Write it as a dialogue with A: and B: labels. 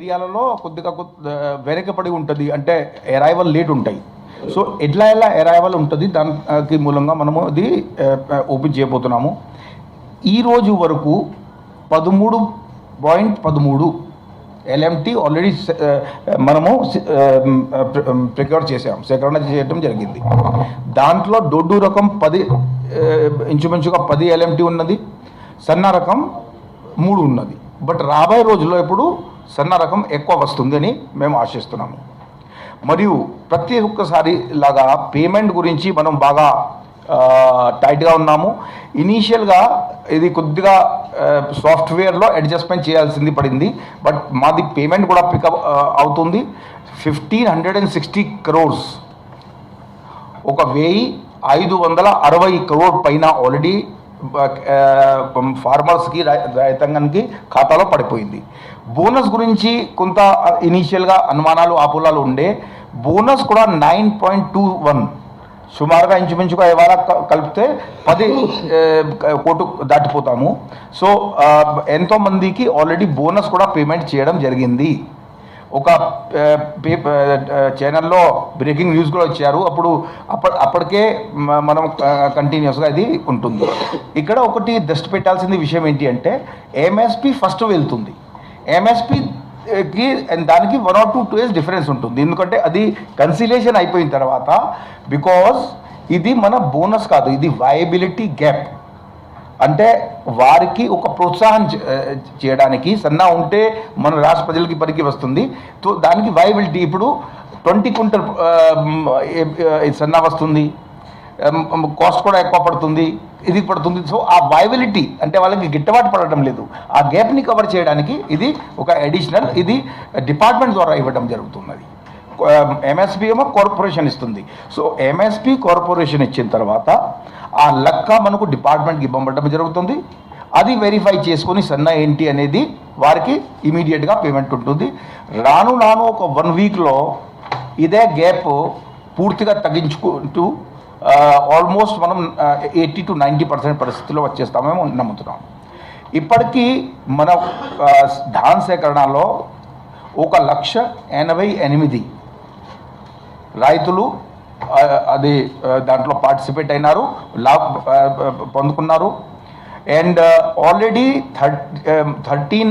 A: ఏరియాలలో కొద్దిగా వెనకబడి ఉంటుంది, అంటే అరైవల్ లేట్ ఉంటాయి. సో ఎలా అరైవల్ ఉంటుంది, దానికి మూలంగా మనము అది ఓపెన్ చేయబోతున్నాము. ఈరోజు వరకు 13.13 LMT ఆల్రెడీ మనము సేకరణ చేయడం జరిగింది. దాంట్లో దొడ్డు రకం 10 ఇంచుమించుగా 10 LMT ఉన్నది, సన్న రకం 3 ఉన్నది. బట్ రాబోయే రోజుల్లో ఇప్పుడు సన్న రకం ఎక్కువ వస్తుందని మేము ఆశిస్తున్నాము. మరియు ప్రతి ఒక్కసారి లాగా పేమెంట్ గురించి మనం బాగా టైట్గా ఉన్నాము. ఇనీషియల్గా ఇది కొద్దిగా సాఫ్ట్వేర్లో అడ్జస్ట్మెంట్ చేయాల్సింది పడింది, బట్ మాది పేమెంట్ కూడా పికప్ అవుతుంది. 1560 crores, 1560 crore పైన ఆల్రెడీ ఫార్మర్స్కి, రైతాంగానికి ఖాతాలో పడిపోయింది. బోనస్ గురించి కొంత ఇనీషియల్గా అనుమానాలు ఆపులాలు ఉండే. బోనస్ కూడా 9.21 సుమారుగా ఇంచుమించుగా ఇవాళ కలిపితే 10 కోట్లు దాటిపోతాము. సో ఎంతోమందికి ఆల్రెడీ బోనస్ కూడా పేమెంట్ చేయడం జరిగింది. ఒక ఛానల్లో బ్రేకింగ్ న్యూస్ కూడా వచ్చారు. అప్పటికే మనం కంటిన్యూస్గా ఇది ఉంటుంది. ఇక్కడ ఒకటి దృష్టి పెట్టాల్సిన విషయం ఏంటి అంటే, ఎంఎస్పి ఫస్ట్ వెళ్తుంది. ఎంఎస్పికి దానికి 1 or 2 days డిఫరెన్స్ ఉంటుంది, ఎందుకంటే అది కన్సిలేషన్ అయిపోయిన తర్వాత. బికాజ్ ఇది మన బోనస్ కాదు, ఇది వయబిలిటీ గ్యాప్. అంటే వారికి ఒక ప్రోత్సాహం చేయడానికి, సన్నా ఉంటే మన రాష్ట్ర ప్రజలకి పనికి వస్తుంది. సో దానికి వయబిలిటీ, ఇప్పుడు 20 క్వింటల్ సన్నా వస్తుంది, కాస్ట్ కూడా ఎక్కువ పడుతుంది, ఇది పడుతుంది. సో ఆ వయబిలిటీ అంటే వాళ్ళకి గిట్టుబాటు పడటం లేదు. ఆ గ్యాప్ని కవర్ చేయడానికి ఇది ఒక అడిషనల్, ఇది డిపార్ట్మెంట్ ద్వారా ఇవ్వడం జరుగుతున్నది. ఎంఎస్పి ఏమో కార్పొరేషన్ ఇస్తుంది. సో ఎంఎస్పి కార్పొరేషన్ ఇచ్చిన తర్వాత ఆ లెక్క మనకు డిపార్ట్మెంట్కి ఇవ్వబడడం జరుగుతుంది. అది వెరిఫై చేసుకొని సన్న ఏంటి అనేది వారికి ఇమీడియట్గా పేమెంట్ ఉంటుంది. రాను ఒక 1 weekలో ఇదే గ్యాప్ పూర్తిగా తగ్గించుకుంటూ ఆల్మోస్ట్ మనం 80 to 90% పరిస్థితుల్లో వచ్చేస్తామేమో నమ్ముతున్నాం. ఇప్పటికీ మన ధాన్ సేకరణలో 1,88,000 రైతులు అది దాంట్లో పార్టిసిపేట్ అయినారు, లాభ పొందుకున్నారు. And already 13.30